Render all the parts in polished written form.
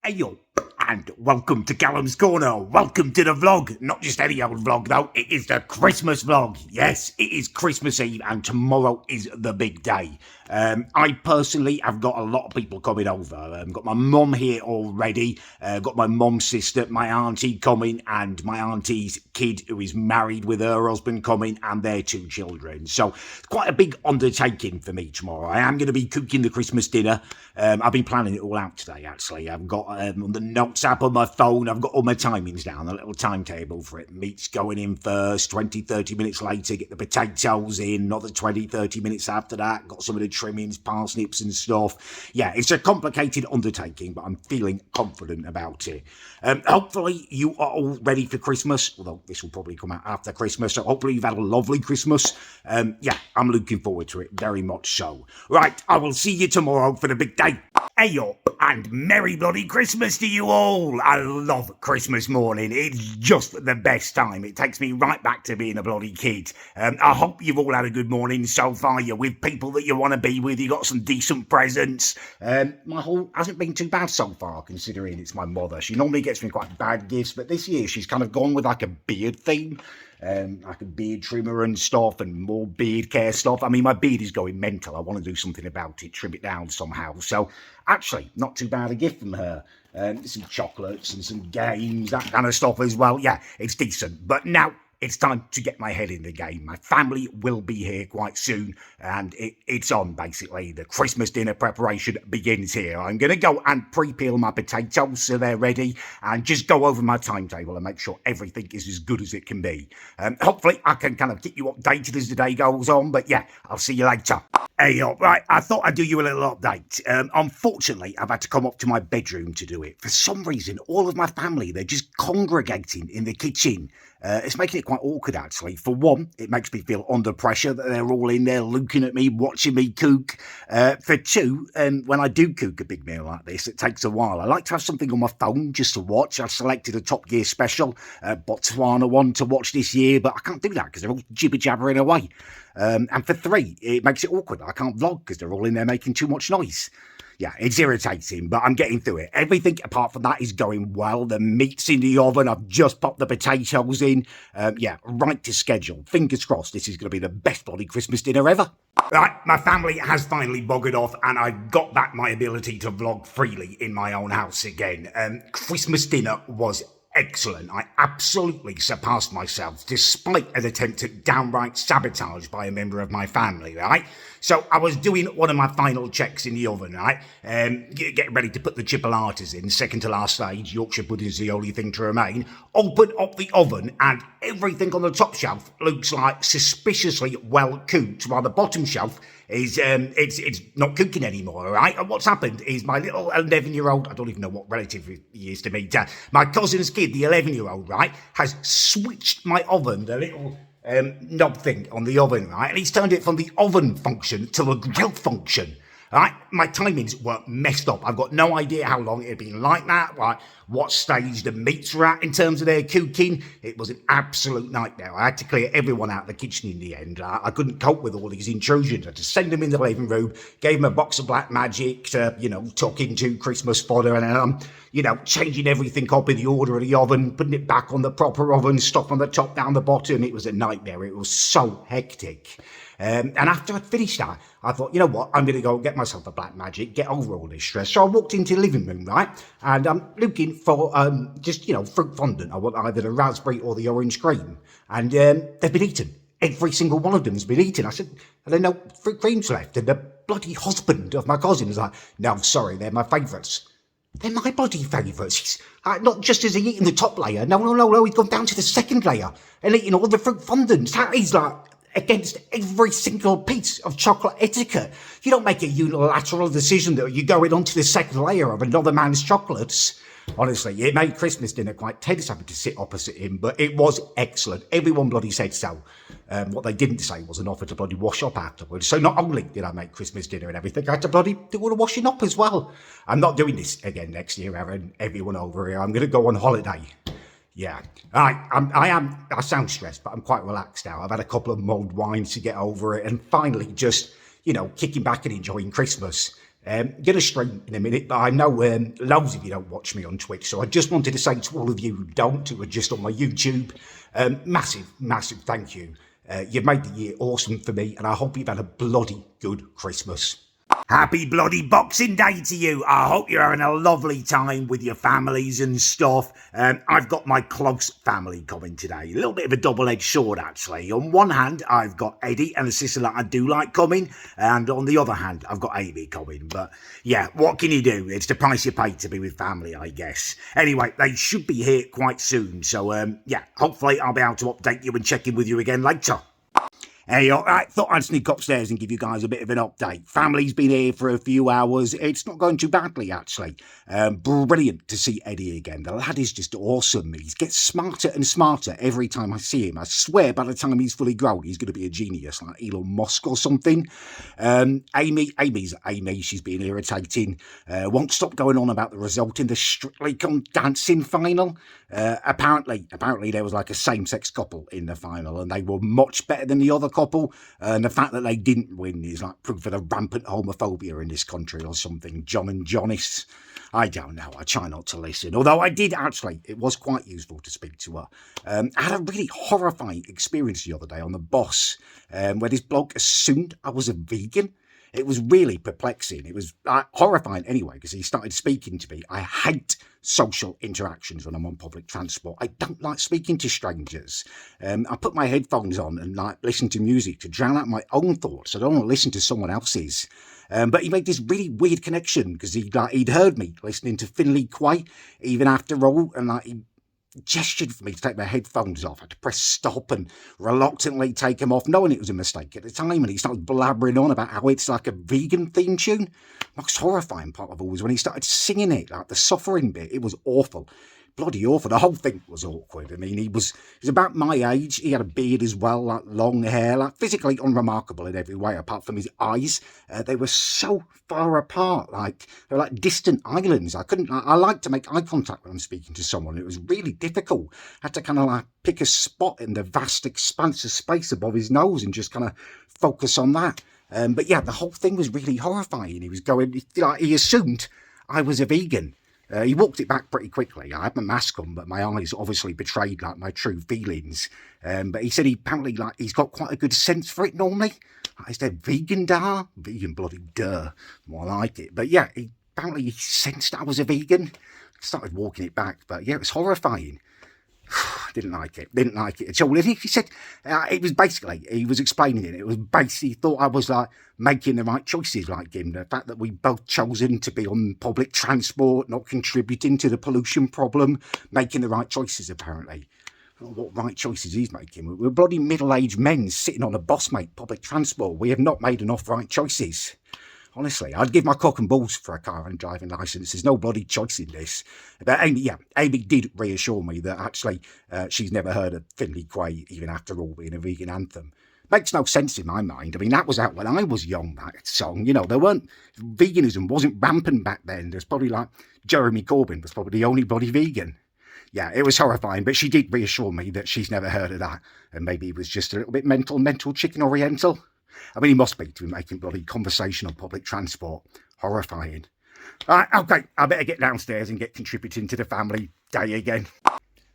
Hey yo, and welcome to Callum's Corner. Welcome to the vlog. Not just any old vlog though, it is the Christmas vlog. Yes, it is Christmas Eve and tomorrow is the big day. I personally have got a lot of people coming over. I've got my mum here already, got my mum's sister, my auntie coming, and my auntie's kid who is married with her husband coming, and their 2 children. So it's quite a big undertaking for me tomorrow. I am going to be cooking the Christmas dinner. I've been planning it all out today, actually. I've got on the notes app on my phone, I've got all my timings down, a little timetable for it. Meat's going in first, 20-30 minutes later, get the potatoes in, another 20-30 minutes after that, got some of the trimmings, parsnips and stuff. Yeah, it's a complicated undertaking, but I'm feeling confident about it. Hopefully you are all ready for Christmas, although this will probably come out after Christmas, so hopefully you've had a lovely Christmas. Yeah, I'm looking forward to it, very much so. Right, I will see you tomorrow for the big day. Hey up, and Merry bloody Christmas to you all. I love Christmas morning. It's just the best time. It takes me right back to being a bloody kid. I hope you've all had a good morning so far. You're with people that you want to be with. You got some decent presents. My haul hasn't been too bad so far, considering it's my mother. She normally gets me quite bad gifts, but this year she's kind of gone with like a beard theme. Like a beard trimmer and stuff, and more beard care stuff. I mean, my beard is going mental. I want to do something about it, trim it down somehow. So, actually, not too bad a gift from her. Some chocolates and some games, that kind of stuff as well. Yeah, it's decent. But now it's time to get my head in the game. My family will be here quite soon, and it's on, basically. The Christmas dinner preparation begins here. I'm going to go and pre-peel my potatoes so they're ready, and just go over my timetable and make sure everything is as good as it can be. Hopefully, I can kind of keep you updated as the day goes on, but yeah, I'll see you later. Hey up, right, I thought I'd do you a little update. Unfortunately, I've had to come up to my bedroom to do it. For some reason, all of my family, they're just congregating in the kitchen. It's making it quite awkward, actually. For one, it makes me feel under pressure that they're all in there looking at me, watching me cook. For two, when I do cook a big meal like this, it takes a while. I like to have something on my phone just to watch. I've selected a Top Gear special, Botswana one to watch this year, but I can't do that because they're all jibber-jabbering away. And for three, it makes it awkward. I can't vlog because they're all in there making too much noise. Yeah, it's irritating, but I'm getting through it. Everything apart from that is going well. The meat's in the oven. I've just popped the potatoes in. Yeah, right to schedule. Fingers crossed this is going to be the best bloody Christmas dinner ever. Right, my family has finally buggered off and I got back my ability to vlog freely in my own house again. Christmas dinner was excellent. I absolutely surpassed myself despite an attempt at downright sabotage by a member of my family, right? So I was doing one of my final checks in the oven, right? Getting ready to put the chipolatas in, second to last stage. Yorkshire pudding's the only thing to remain. Open up the oven and everything on the top shelf looks like suspiciously well cooked, while the bottom shelf is it's not cooking anymore, all right? And what's happened is my little 11-year-old, I don't even know what relative he is to me, my cousin's kid, the 11-year-old, right, has switched my oven, the little knob thing on the oven, right, and he's turned it from the oven function to a grill function. Right, my timings were messed up. I've got no idea how long it had been like that, like what stage the meats were at in terms of their cooking. It was an absolute nightmare. I had to clear everyone out of the kitchen in the end. I couldn't cope with all these intrusions. I had to send them in the living room, gave them a box of Black Magic to, tuck into Christmas fodder, and changing everything up in the order of the oven, putting it back on the proper oven, stuff on the top, down the bottom. It was a nightmare. It was so hectic. And after I'd finished that, I thought, you know what, I'm going to go get myself a Black Magic, get over all this stress. So I walked into the living room, right, and I'm looking for fruit fondant. I want either the raspberry or the orange cream. And they've been eaten. Every single one of them has been eaten. I said, are there no fruit creams left? And the bloody husband of my cousin was like, no, sorry, they're my favourites. They're my bloody favourites. Not just has he eaten the top layer. No, he's gone down to the second layer and eaten all the fruit fondants. That is like against every single piece of chocolate etiquette. You don't make a unilateral decision that you're going onto the second layer of another man's chocolates. Honestly, it made Christmas dinner quite tense having to sit opposite him, but it was excellent. Everyone bloody said so. What they didn't say was an offer to bloody wash up afterwards. So not only did I make Christmas dinner and everything, I had to bloody do all the washing up as well. I'm not doing this again next year, Aaron. Everyone over here. I'm going to go on holiday. Yeah, I sound stressed, but I'm quite relaxed now. I've had a couple of mulled wines to get over it and finally just, kicking back and enjoying Christmas. Gonna stream in a minute, but I know loads of you don't watch me on Twitch, so I just wanted to say to all of you who don't, who are just on my YouTube, massive thank you. You've made the year awesome for me, and I hope you've had a bloody good Christmas. Happy bloody Boxing Day to you. I hope you're having a lovely time with your families and stuff. I've got my close family coming today. A little bit of a double-edged sword, actually. On one hand, I've got Eddie and a sister that I do like coming. And on the other hand, I've got Amy coming. But yeah, what can you do? It's the price you pay to be with family, I guess. Anyway, they should be here quite soon. So yeah, hopefully I'll be able to update you and check in with you again later. Hey, I thought I'd sneak upstairs and give you guys a bit of an update. Family's been here for a few hours. It's not going too badly, actually. Brilliant to see Eddie again. The lad is just awesome. He gets smarter and smarter every time I see him. I swear by the time he's fully grown, he's going to be a genius, like Elon Musk or something. Amy's Amy. She's been irritating. Won't stop going on about the result in the Strictly Come Dancing final. Apparently there was like a same-sex couple in the final, and they were much better than the other couple, and the fact that they didn't win is like proof of the rampant homophobia in this country or something. John and Johnnis. I don't know. I try not to listen. Although I did actually, it was quite useful to speak to her. I had a really horrifying experience the other day on the bus, where this bloke assumed I was a vegan. It was really perplexing. It was horrifying anyway, because he started speaking to me. I hate social interactions when I'm on public transport. I don't like speaking to strangers. I put my headphones on and like listen to music to drown out my own thoughts. I don't want to listen to someone else's. But he made this really weird connection because he'd heard me listening to Finley Quay even after all, and he gestured for me to take my headphones off. I had to press stop and reluctantly take them off, knowing it was a mistake at the time, and he started blabbering on about how it's like a vegan theme tune. The most horrifying part of all was when he started singing it, like the suffering bit. It was awful. Bloody awful. The whole thing was awkward. I mean, he was about my age. He had a beard as well, like long hair, like physically unremarkable in every way, apart from his eyes. They were so far apart, like they were like distant islands. I like to make eye contact when I'm speaking to someone. It was really difficult. I had to kind of like pick a spot in the vast expanse of space above his nose and just kind of focus on that. But yeah, the whole thing was really horrifying. He was going, like, he assumed I was a vegan. He walked it back pretty quickly. I had my mask on, but my eyes obviously betrayed like my true feelings. But he said he's got quite a good sense for it normally. I said, vegan da? Vegan bloody duh. More like it. But yeah, he sensed I was a vegan. I started walking it back, but yeah, it was horrifying. Didn't like it at all. And he said, it was basically, he was explaining it. It was basically, he thought I was like making the right choices like him. The fact that we both chosen to be on public transport, not contributing to the pollution problem, making the right choices apparently. What right choices he's making? We're bloody middle-aged men sitting on a boss-mate public transport. We have not made enough right choices. Honestly, I'd give my cock and balls for a car and driving licence. There's no bloody choice in this. But Amy did reassure me that actually she's never heard of Finley Quay, even after all being a vegan anthem. Makes no sense in my mind. I mean, that was out when I was young, that song. You know, veganism wasn't rampant back then. There's probably like Jeremy Corbyn was probably the only bloody vegan. Yeah, it was horrifying, but she did reassure me that she's never heard of that. And maybe he was just a little bit mental chicken oriental. I mean, he must be to be making bloody conversation on public transport. Horrifying. Right, okay, I better get downstairs and get contributing to the family day again.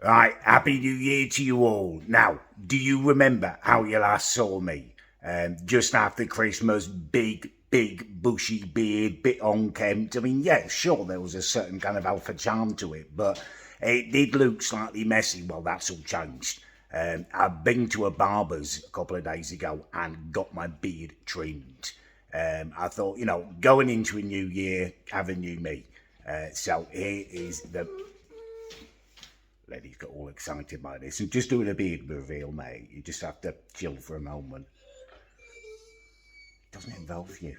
Right, Happy New Year to you all. Now, do you remember how you last saw me? Just after Christmas, big, bushy beard, bit unkempt. I mean, yeah, sure, there was a certain kind of alpha charm to it, but it did look slightly messy. Well, that's all changed. I've been to a barber's a couple of days ago and got my beard trimmed. I thought, going into a new year, have a new me. So here is the... Lady's got all excited by this. And just doing a beard reveal, mate. You just have to chill for a moment. It doesn't involve you.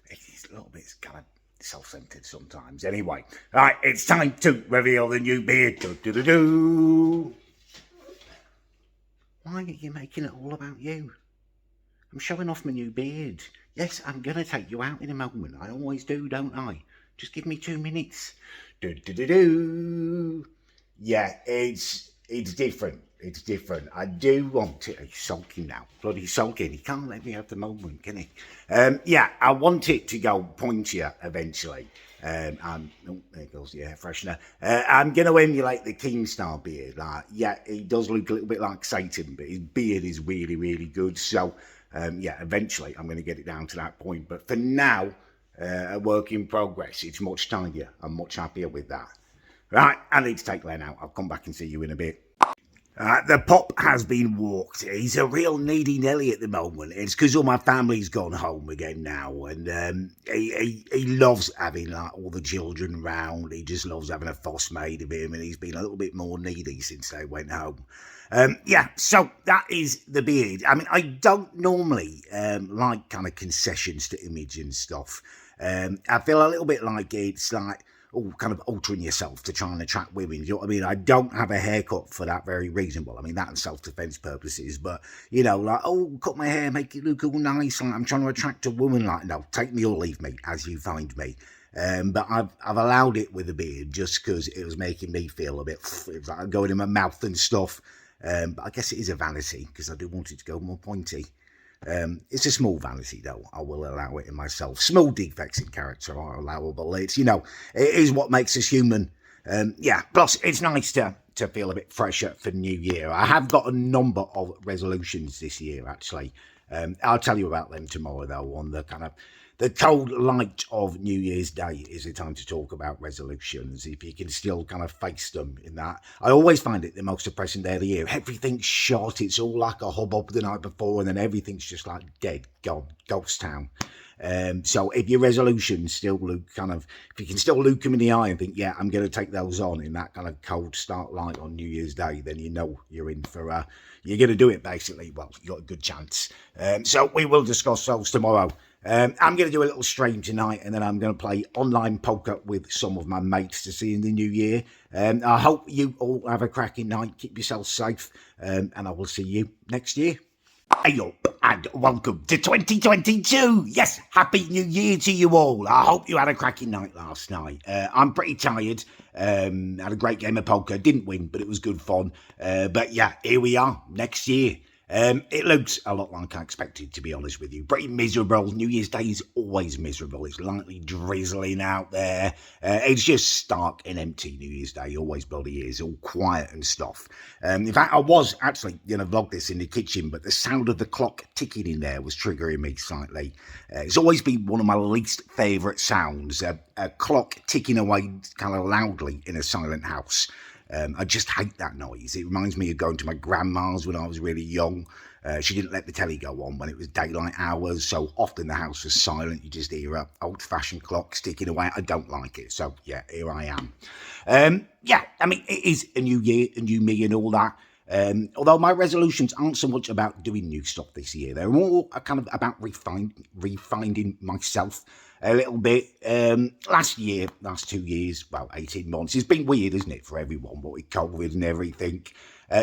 It's a little bit kind of self-centered sometimes. Anyway, right, it's time to reveal the new beard. Do-do-do-do. Why are you making it all about you? I'm showing off my new beard. Yes, I'm going to take you out in a moment. I always do, don't I? Just give me 2 minutes. Do-do-do-do. Yeah, it's different. It's different. I do want it. He's sulking now. Bloody sulking. He can't let me have the moment, can he? Yeah, I want it to go pointier eventually. Oh, there goes the air freshener. I'm going to emulate the Keemstar beard. Like, yeah, he does look a little bit like Satan, but his beard is really, really good. So, yeah, eventually I'm going to get it down to that point. But for now, a work in progress. It's much tidier. I'm much happier with that. Right, I need to take Len out. I'll come back and see you in a bit. The pup has been walked. He's a real needy Nelly at the moment. It's because all my family's gone home again now, and he loves having like all the children round. He just loves having a fuss made of him, and he's been a little bit more needy since they went home. Yeah, so that is the beard. I mean, I don't normally like kind of concessions to image and stuff. I feel a little bit like it's like, kind of altering yourself to try and attract women. You know what I mean? I don't have a haircut for that very reason. Well, I mean, that and self-defense purposes, but, you know, like, cut my hair, make it look all nice. Like, I'm trying to attract a woman. Like, no, take me or leave me as you find me. But I've allowed it with a beard just because it was making me feel a bit, it was like going in my mouth and stuff. But I guess it is a vanity because I do want it to go more pointy. It's a small vanity though. I will allow it in myself. Small defects in character are allowable. It's, you know, it is what makes us human. Yeah, plus it's nice to feel a bit fresher for New Year. I have got a number of resolutions this year actually. I'll tell you about them tomorrow though, on the kind of the cold light of New Year's Day is the time to talk about resolutions, if you can still kind of face them in that. I always find it the most depressing day of the year. Everything's shot, it's all like a hubbub the night before, and then everything's just like dead, gone, ghost town. So if your resolutions still look kind of, if you can still look them in the eye and think, yeah, I'm going to take those on in that kind of cold start light on New Year's Day, then you know you're in for, you're going to do it basically. Well, you've got a good chance. So we will discuss those tomorrow. I'm going to do a little stream tonight, and then I'm going to play online poker with some of my mates to see in the new year. I hope you all have a cracking night. Keep yourselves safe, and I will see you next year. Hey up, and welcome to 2022. Yes, happy new year to you all. I hope you had a cracking night last night. I'm pretty tired. Had a great game of poker. Didn't win, but it was good fun. But yeah, here we are next year. It looks a lot like I expected, to be honest with you. Pretty miserable. New Year's Day is always miserable. It's lightly drizzling out there. It's just stark and empty New Year's Day. Always bloody is. All quiet and stuff. In fact, I was actually going to vlog this in the kitchen, but the sound of the clock ticking in there was triggering me slightly. It's always been one of my least favourite sounds. A clock ticking away kind of loudly in a silent house. I just hate that noise. It reminds me of going to my grandma's when I was really young. She didn't let the telly go on when it was daylight hours, so often the house was silent. You just hear an old-fashioned clock ticking away. I don't like it, so yeah, here I am. Yeah, I mean, it is a new year, a new me and all that. Although my resolutions aren't so much about doing new stuff this year. They're more kind of about refining myself a little bit. Last 2 years, well, 18 months, it's been weird, isn't it, for everyone, but with COVID and everything.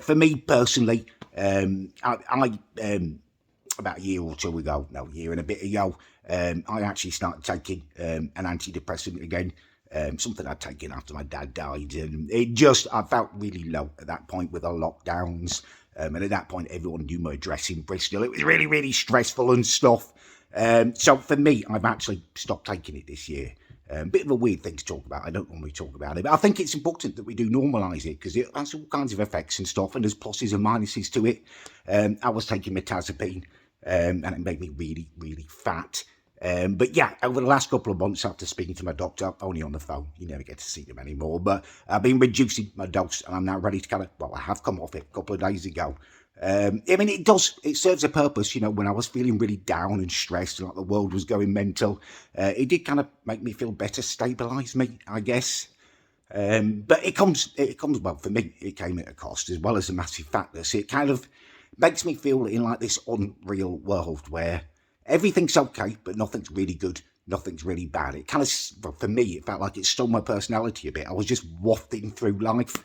For me personally, I about a year or two ago, no, a year and a bit ago, I actually started taking an antidepressant again. Something I'd taken after my dad died, and I felt really low at that point with the lockdowns, and at that point everyone knew my address in Bristol. It was really, really stressful and stuff. So for me, I've actually stopped taking it this year. Bit of a weird thing to talk about. I don't normally talk about it, but I think it's important that we do normalise it because it has all kinds of effects and stuff, and there's pluses and minuses to it. I was taking metazapine, and it made me really, really fat. But yeah, over the last couple of months after speaking to my doctor, only on the phone, you never get to see them anymore, but I've been reducing my dose and I'm now ready to I have come off it a couple of days ago. I mean, it serves a purpose, you know, when I was feeling really down and stressed and like the world was going mental. It did kind of make me feel better, stabilise me, I guess. But it comes, well, for me, it came at a cost as well as a massive fatness. It kind of makes me feel in like this unreal world where everything's okay, but nothing's really good, nothing's really bad. It kind of, for me, it felt like it stole my personality a bit. I was just wafting through life.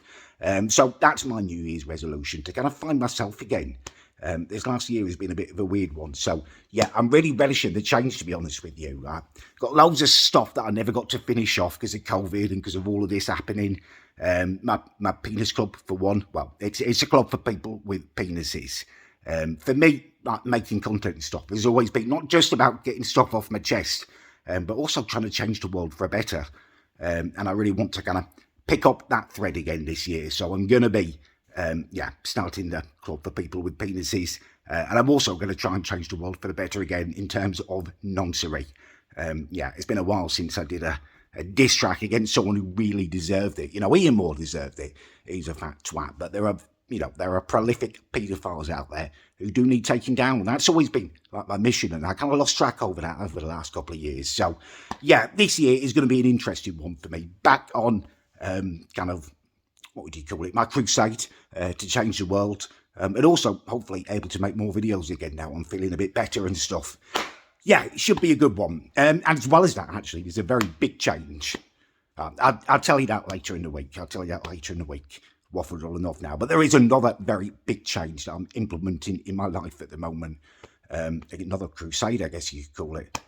So that's my New Year's resolution, to kind of find myself again. This last year has been a bit of a weird one. So, yeah, I'm really relishing the change, to be honest with you. Got loads of stuff that I never got to finish off because of COVID and because of all of this happening. My penis club, for one. Well, it's a club for people with penises. For me, like making content and stuff has always been not just about getting stuff off my chest, but also trying to change the world for a better. And I really want to kind of pick up that thread again this year. So I'm going to be, starting the club for people with penises. And I'm also going to try and change the world for the better again in terms of noncery. It's been a while since I did a diss track against someone who really deserved it. You know, Ian Moore deserved it. He's a fat twat. But there are prolific paedophiles out there who do need taking down. And that's always been like my mission. And I kind of lost track over that over the last couple of years. So, yeah, this year is going to be an interesting one for me. Back on what would you call it? My crusade to change the world. And also, hopefully, able to make more videos again now. I'm feeling a bit better and stuff. Yeah, it should be a good one. And as well as that, actually, there's a very big change. I'll tell you that later in the week. Waffled on enough now. But there is another very big change that I'm implementing in my life at the moment. Another crusade, I guess you could call it.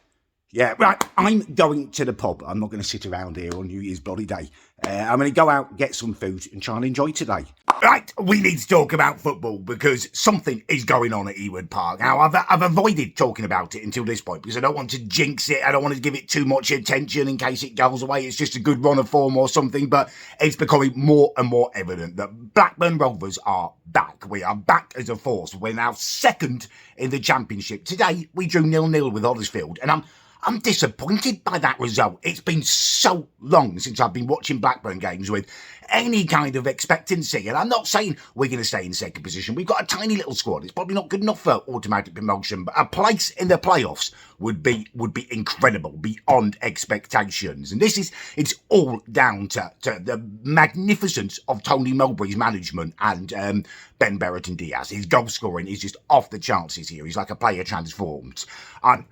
Yeah, right, I'm going to the pub. I'm not going to sit around here on New Year's bloody day. I'm going to go out, get some food and try and enjoy today. Right, we need to talk about football because something is going on at Ewood Park. Now, I've avoided talking about it until this point because I don't want to jinx it. I don't want to give it too much attention in case it goes away. It's just a good run of form or something, but it's becoming more and more evident that Blackburn Rovers are back. We are back as a force. We're now second in the Championship. Today, we drew 0-0 with Huddersfield, and I'm disappointed by that result. It's been so long since I've been watching Blackburn games with any kind of expectancy. And I'm not saying we're going to stay in second position. We've got a tiny little squad. It's probably not good enough for automatic promotion, but a place in the playoffs would be incredible, beyond expectations. And it's all down to the magnificence of Tony Mowbray's management and Ben Berriton Diaz. His goal scoring is just off the chances here. He's like a player transformed. I'm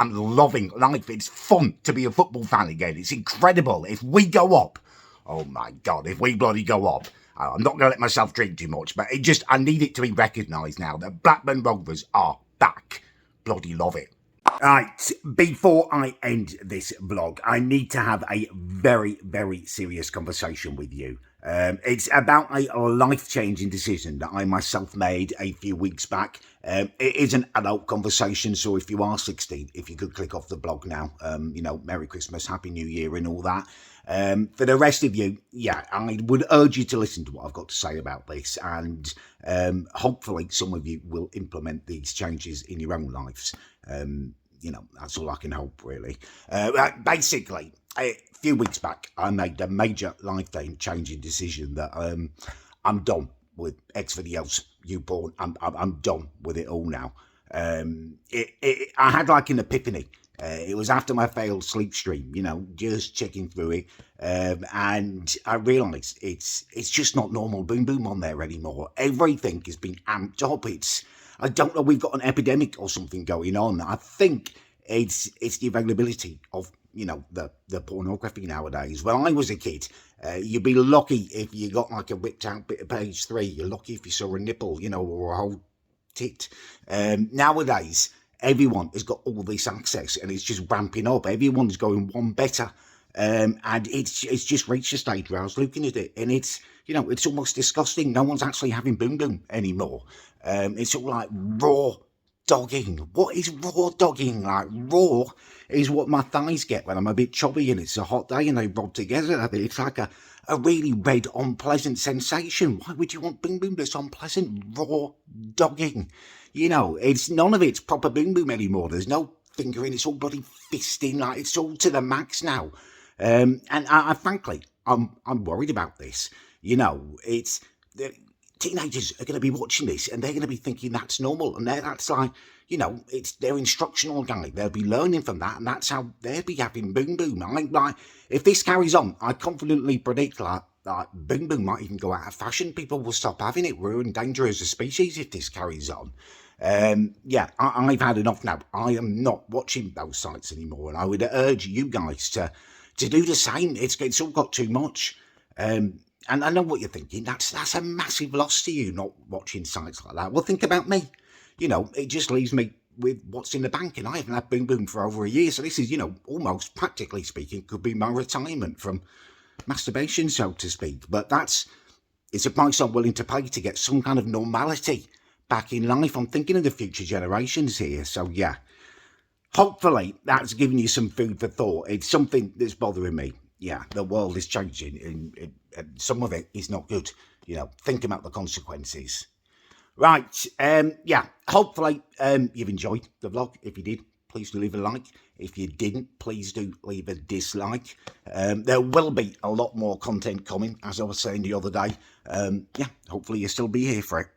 loving life. It's fun to be a football fan again. It's incredible. If we go up, oh my God, if we bloody go up, I'm not going to let myself drink too much, but I need it to be recognised now that Blackburn Rovers are back. Bloody love it. Right, before I end this vlog, I need to have a very, very serious conversation with you. It's about a life-changing decision that I myself made a few weeks back. It is an adult conversation, so if you are 16, if you could click off the blog now, Merry Christmas, Happy New Year and all that. For the rest of you, I would urge you to listen to what I've got to say about this, and hopefully some of you will implement these changes in your own lives. That's all I can hope, really. Basically, a few weeks back, I made a major life-changing decision that I'm done with X videos, YouPorn. I'm done with it all now. I had like an epiphany. It was after my failed sleep stream, just checking through it, and I realised it's just not normal boom boom on there anymore. Everything has been amped up. I don't know, we've got an epidemic or something going on. I think it's the availability of, the pornography nowadays. When I was a kid, you'd be lucky if you got like a whipped out bit of page 3. You're lucky if you saw a nipple, or a whole tit. Nowadays, everyone has got all this access and it's just ramping up. Everyone's going one better. And it's just reached a stage where I was looking at it and it's almost disgusting. No one's actually having boom boom anymore. It's all like raw dogging. What is raw dogging? Like, raw is what my thighs get when I'm a bit chubby and it's a hot day and they rub together. It's like a really red, unpleasant sensation. Why would you want boom boom that's unpleasant? Raw dogging. It's none of it's proper boom boom anymore. There's no fingering. It's all bloody fisting. Like, it's all to the max now. And I frankly, I'm worried about this. It's teenagers are going to be watching this and they're going to be thinking that's normal, and that's like, it's their instructional guide. They'll be learning from that, and that's how they'll be having boom boom. If this carries on, I confidently predict like boom boom might even go out of fashion. People will stop having it. We're in danger as a species if this carries on. I've had enough now. I am not watching those sites anymore, and I would urge you guys to do the same. It's all got too much. And I know what you're thinking. That's a massive loss to you not watching sites like that. Well, think about me. It just leaves me with what's in the bank, and I haven't had Boom Boom for over a year. So this is, almost practically speaking, could be my retirement from masturbation, so to speak. But it's a price I'm willing to pay to get some kind of normality back in life. I'm thinking of the future generations here. So yeah, hopefully that's giving you some food for thought. It's something that's bothering me. Yeah, the world is changing, and some of it is not good. Think about the consequences. Right, yeah, hopefully you've enjoyed the vlog. If you did, please do leave a like. If you didn't, please do leave a dislike. There will be a lot more content coming, as I was saying the other day. Yeah, hopefully you'll still be here for it.